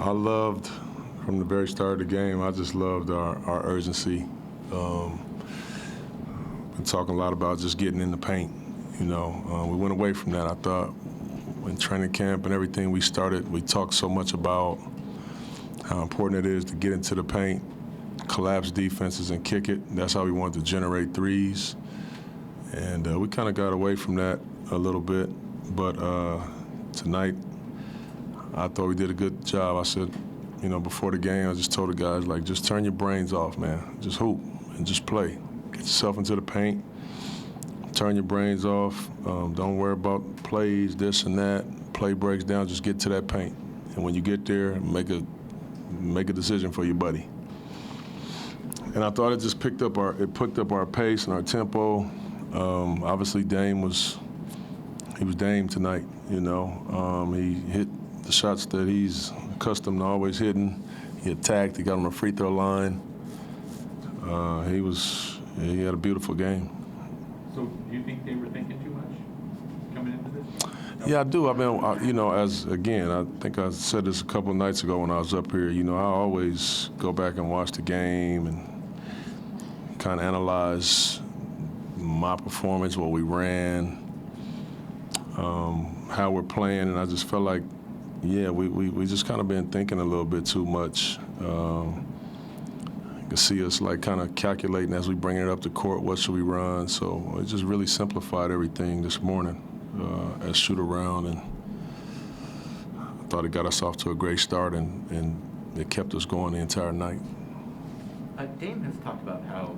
I loved, from the very start of the game, I just loved our urgency. Been talking a lot about just getting in the paint. We went away from that. I thought in training camp and everything we talked so much about how important it is to get into the paint, collapse defenses and kick it. That's how we wanted to generate threes. And we kind of got away from that a little bit. But tonight, I thought we did a good job. I said, before the game, I just told the guys, just turn your brains off, man. Just hoop and just play. Get yourself into the paint. Turn your brains off. Don't worry about plays, this and that. Play breaks down. Just get to that paint. And when you get there, make a decision for your buddy. And I thought it just picked up our pace and our tempo. Obviously, Dame was Dame tonight. He hit the shots that he's accustomed to always hitting. He attacked. He got on the free throw line. He had a beautiful game. So do you think they were thinking too much coming into this? Yeah, I do. I think I said this a couple of nights ago when I was up here. I always go back and watch the game and kind of analyze my performance, what we ran, how we're playing, and I just felt like, we just kind of been thinking a little bit too much. You can see us kind of calculating as we bring it up to court, what should we run? So it just really simplified everything this morning as shoot around, and I thought it got us off to a great start, and it kept us going the entire night. Dame has talked about how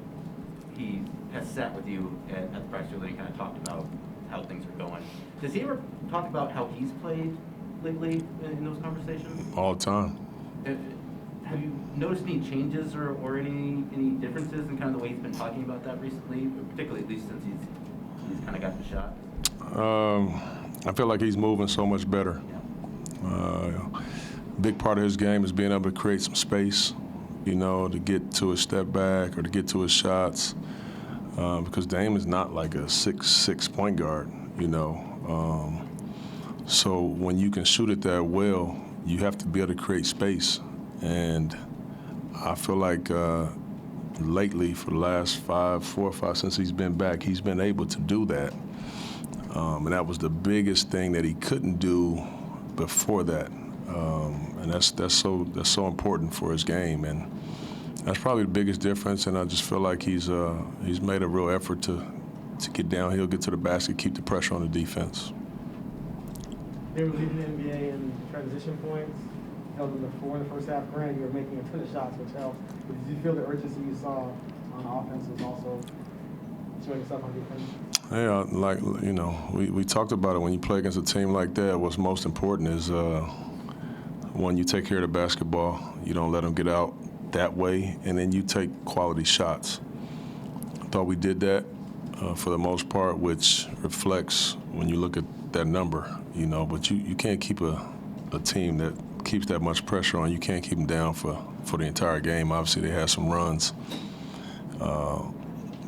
he has sat with you at the press release and kind of talked about how things are going. Does he ever talk about how he's played lately in those conversations? All the time. Have you noticed any changes or any differences in kind of the way he's been talking about that recently, particularly at least since he's kind of got the shot? I feel like he's moving so much better. Big part of his game is being able to create some space, to get to his step back or to get to his shots. Because Dame is not like a 6'6" point guard, So when you can shoot it that well, you have to be able to create space. And I feel like lately, for the last 4 or 5, since he's been back, he's been able to do that. And that was the biggest thing that he couldn't do before that. And that's so important for his game. And that's probably the biggest difference. And I just feel like he's made a real effort to get downhill, get to the basket, keep the pressure on the defense. They were leading the NBA in transition points. Held them to 4 in the first half. Granted, you were making a ton of shots, which helped. But did you feel the urgency you saw on offense was also showing itself on defense? Yeah, we talked about it. When you play against a team like that, what's most important is when you take care of the basketball, you don't let them get out that way, and then you take quality shots. I thought we did that for the most part, which reflects when you look at that number, but you can't keep a team that keeps that much pressure on. You can't keep them down for the entire game. Obviously, they had some runs,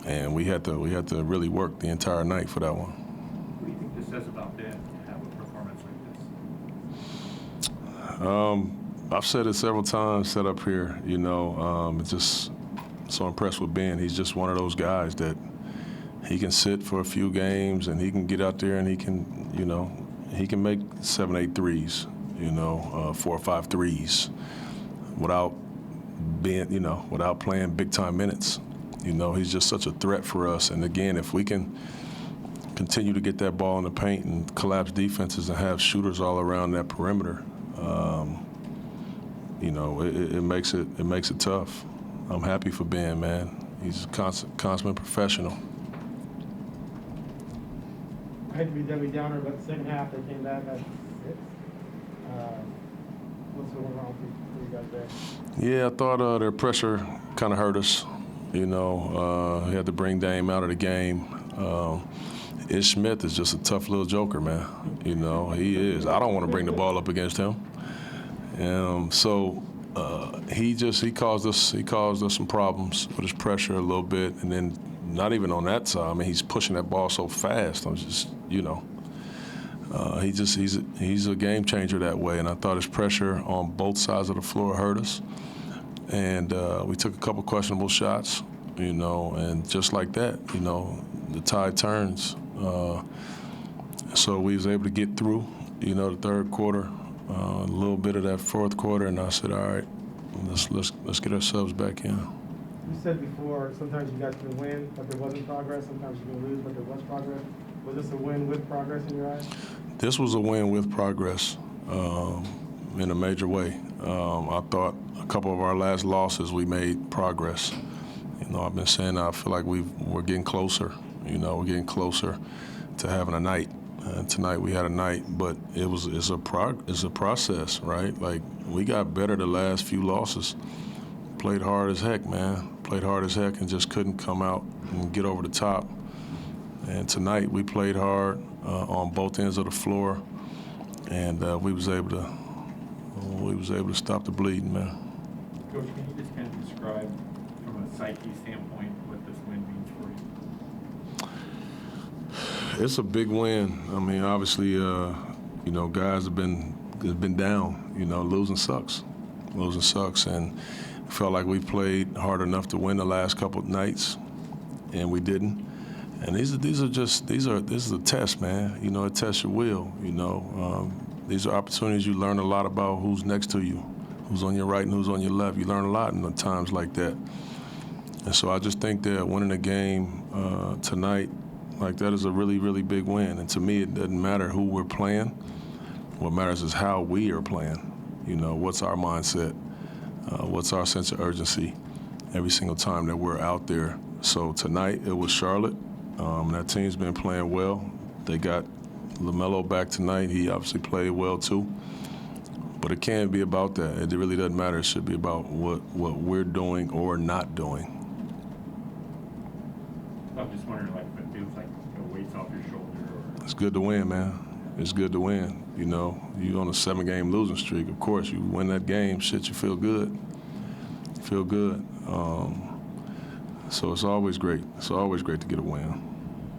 and we had to really work the entire night for that one. What do you think this says about Ben to have a performance like this? I've said it several times, said up here, just so impressed with Ben. He's just one of those guys that he can sit for a few games and he can get out there and he can make 7, 8 threes, 4 or 5 threes without playing big time minutes. He's just such a threat for us. And again, if we can continue to get that ball in the paint and collapse defenses and have shooters all around that perimeter, it makes it tough. I'm happy for Ben, man. He's a consummate professional. I hate to be Debbie Downer, but the second half they came back at 6. What's going wrong for you guys there? Yeah, I thought their pressure kind of hurt us. He had to bring Dame out of the game. Ish Smith is just a tough little joker, man. He is. I don't want to bring the ball up against him. He caused us some problems with his pressure a little bit, and then not even on that side. I mean, he's pushing that ball so fast. I'm just, He's a game changer that way, and I thought his pressure on both sides of the floor hurt us. And we took a couple questionable shots, and just like that, the tide turns. So we was able to get through, the third quarter, a little bit of that fourth quarter, and I said, all right, let's get ourselves back in. You said before, sometimes you guys can win, but there wasn't progress. Sometimes you can lose, but there was progress. Was this a win with progress in your eyes? This was a win with progress in a major way. I thought a couple of our last losses, we made progress. I've been saying I feel like we're getting closer. We're getting closer to having a night. Tonight we had a night, but it's a process, right? Like, we got better the last few losses. Played hard as heck, man. Played hard as heck and just couldn't come out and get over the top. And tonight we played hard on both ends of the floor, and we was able to stop the bleeding, man. Coach, can you just kind of describe from a psyche standpoint what this win means for you? It's a big win. I mean, obviously, guys have been down. Losing sucks. Losing sucks, and felt like we played hard enough to win the last couple of nights, and we didn't. And this is a test, man. It tests your will. These are opportunities you learn a lot about who's next to you, who's on your right and who's on your left. You learn a lot in times like that. And so I just think that winning a game tonight like that is a really, really big win. And to me, it doesn't matter who we're playing. What matters is how we are playing. What's our mindset? What's our sense of urgency every single time that we're out there? So tonight it was Charlotte. That team's been playing well. They got LaMelo back tonight. He obviously played well too. But it can't be about that. It really doesn't matter. It should be about what we're doing or not doing. I'm just wondering, like, if it feels like the weight's off your shoulder, or It's good to win, man. It's good to win. You're on a 7-game losing streak. Of course, you win that game, shit, you feel good. You feel good. So it's always great. It's always great to get a win.